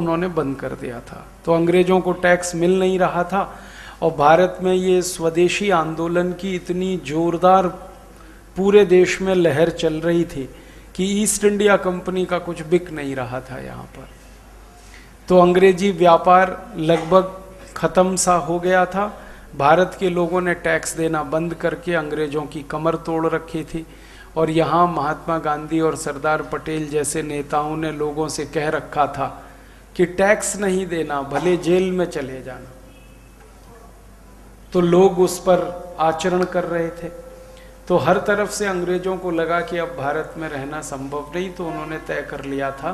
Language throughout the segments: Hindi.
उन्होंने बंद कर दिया था। तो अंग्रेजों को टैक्स मिल नहीं रहा था और भारत में ये स्वदेशी आंदोलन की इतनी जोरदार पूरे देश में लहर चल रही थी कि ईस्ट इंडिया कंपनी का कुछ बिक नहीं रहा था यहाँ पर। तो अंग्रेजी व्यापार लगभग खत्म सा हो गया था। भारत के लोगों ने टैक्स देना बंद करके अंग्रेजों की कमर तोड़ रखी थी और यहाँ महात्मा गांधी और सरदार पटेल जैसे नेताओं ने लोगों से कह रखा था कि टैक्स नहीं देना, भले जेल में चले जाना। तो लोग उस पर आचरण कर रहे थे। तो हर तरफ से अंग्रेजों को लगा कि अब भारत में रहना संभव नहीं, तो उन्होंने तय कर लिया था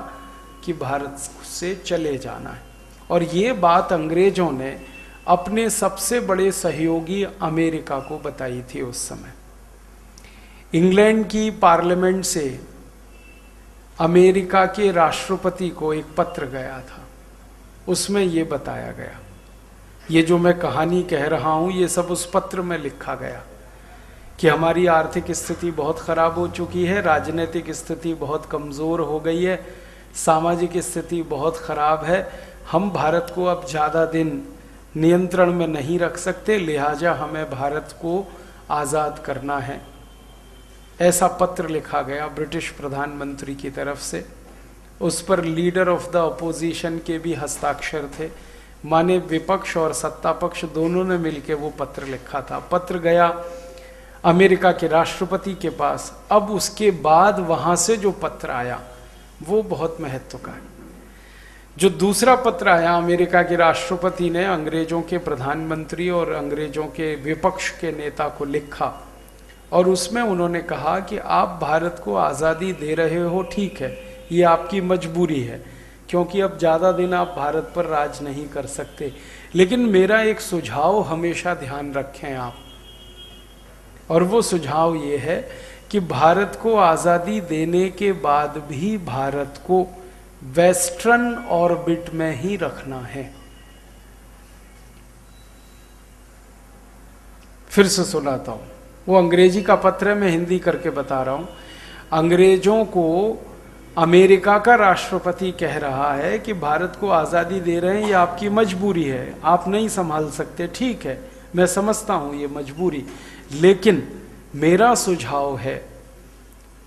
कि भारत से चले जाना है। और ये बात अंग्रेजों ने अपने सबसे बड़े सहयोगी अमेरिका को बताई थी। उस समय इंग्लैंड की पार्लियामेंट से अमेरिका के राष्ट्रपति को एक पत्र गया था, उसमें ये बताया गया। ये जो मैं कहानी कह रहा हूं ये सब उस पत्र में लिखा गया कि हमारी आर्थिक स्थिति बहुत खराब हो चुकी है, राजनीतिक स्थिति बहुत कमजोर हो गई है, सामाजिक स्थिति बहुत खराब है, हम भारत को अब ज़्यादा दिन नियंत्रण में नहीं रख सकते, लिहाजा हमें भारत को आज़ाद करना है। ऐसा पत्र लिखा गया ब्रिटिश प्रधानमंत्री की तरफ से। उस पर लीडर ऑफ द अपोजिशन के भी हस्ताक्षर थे, माने विपक्ष और सत्ता पक्ष दोनों ने मिलकर वो पत्र लिखा था। पत्र गया अमेरिका के राष्ट्रपति के पास। अब उसके बाद वहां से जो पत्र आया वो बहुत महत्व का है। जो दूसरा पत्र आया अमेरिका के राष्ट्रपति ने अंग्रेजों के प्रधानमंत्री और अंग्रेजों के विपक्ष के नेता को लिखा और उसमें उन्होंने कहा कि आप भारत को आज़ादी दे रहे हो, ठीक है, ये आपकी मजबूरी है क्योंकि अब ज़्यादा दिन आप भारत पर राज नहीं कर सकते, लेकिन मेरा एक सुझाव हमेशा ध्यान रखें आप, और वो सुझाव ये है कि भारत को आज़ादी देने के बाद भी भारत को वेस्टर्न ऑर्बिट में ही रखना है। फिर से सुनाता हूं, वो अंग्रेजी का पत्र है, मैं हिंदी करके बता रहा हूं। अंग्रेजों को अमेरिका का राष्ट्रपति कह रहा है कि भारत को आज़ादी दे रहे हैं, ये आपकी मजबूरी है, आप नहीं संभाल सकते, ठीक है, मैं समझता हूं ये मजबूरी, लेकिन मेरा सुझाव है,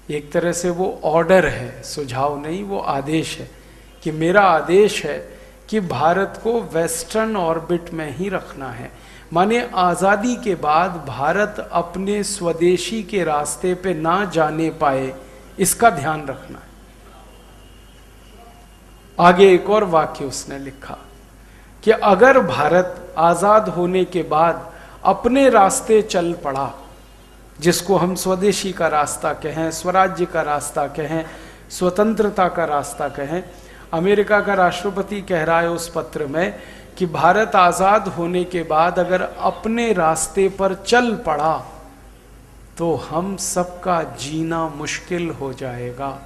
एक तरह से वो ऑर्डर है, सुझाव नहीं, वो आदेश है, कि मेरा आदेश है कि भारत को वेस्टर्न ऑर्बिट में ही रखना है। माने आज़ादी के बाद भारत अपने स्वदेशी के रास्ते पे ना जाने पाए, इसका ध्यान रखना है। आगे एक और वाक्य उसने लिखा कि अगर भारत आज़ाद होने के बाद अपने रास्ते चल पड़ा, जिसको हम स्वदेशी का रास्ता कहें, स्वराज्य का रास्ता कहें, स्वतंत्रता का रास्ता कहें, अमेरिका का राष्ट्रपति कह रहा है उस पत्र में कि भारत आज़ाद होने के बाद अगर अपने रास्ते पर चल पड़ा तो हम सबका जीना मुश्किल हो जाएगा।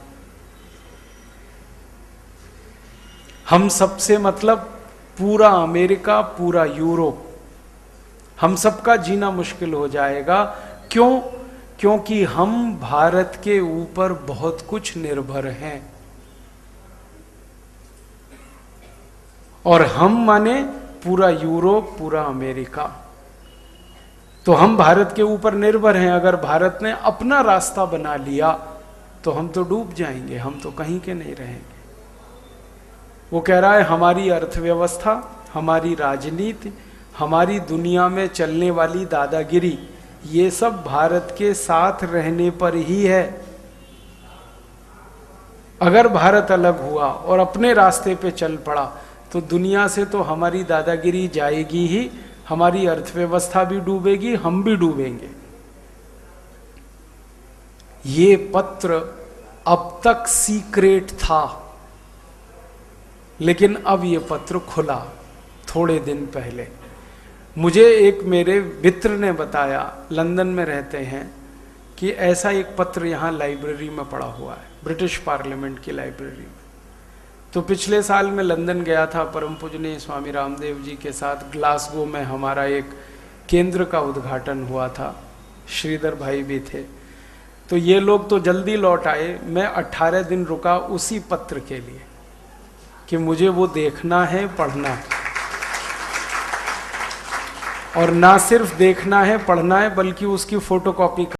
हम सबसे मतलब पूरा अमेरिका, पूरा यूरोप, हम सबका जीना मुश्किल हो जाएगा। क्यों? क्योंकि हम भारत के ऊपर बहुत कुछ निर्भर हैं, और हम माने पूरा यूरोप, पूरा अमेरिका, तो हम भारत के ऊपर निर्भर हैं। अगर भारत ने अपना रास्ता बना लिया तो हम तो डूब जाएंगे, हम तो कहीं के नहीं रहेंगे। वो कह रहा है हमारी अर्थव्यवस्था, हमारी राजनीति, हमारी दुनिया में चलने वाली दादागिरी, ये सब भारत के साथ रहने पर ही है। अगर भारत अलग हुआ और अपने रास्ते पे चल पड़ा तो दुनिया से तो हमारी दादागिरी जाएगी ही, हमारी अर्थव्यवस्था भी डूबेगी, हम भी डूबेंगे। ये पत्र अब तक सीक्रेट था, लेकिन अब ये पत्र खुला थोड़े दिन पहले। मुझे एक मेरे मित्र ने बताया, लंदन में रहते हैं, कि ऐसा एक पत्र यहाँ लाइब्रेरी में पड़ा हुआ है, ब्रिटिश पार्लियामेंट की लाइब्रेरी में। तो पिछले साल मैं लंदन गया था परम पूजनीय स्वामी रामदेव जी के साथ। ग्लासगो में हमारा एक केंद्र का उद्घाटन हुआ था, श्रीधर भाई भी थे। तो ये लोग तो जल्दी लौट आए, मैं 18 दिन रुका उसी पत्र के लिए। कि मुझे वो देखना है, पढ़ना है, और ना सिर्फ देखना है, पढ़ना है, बल्कि उसकी फोटोकॉपी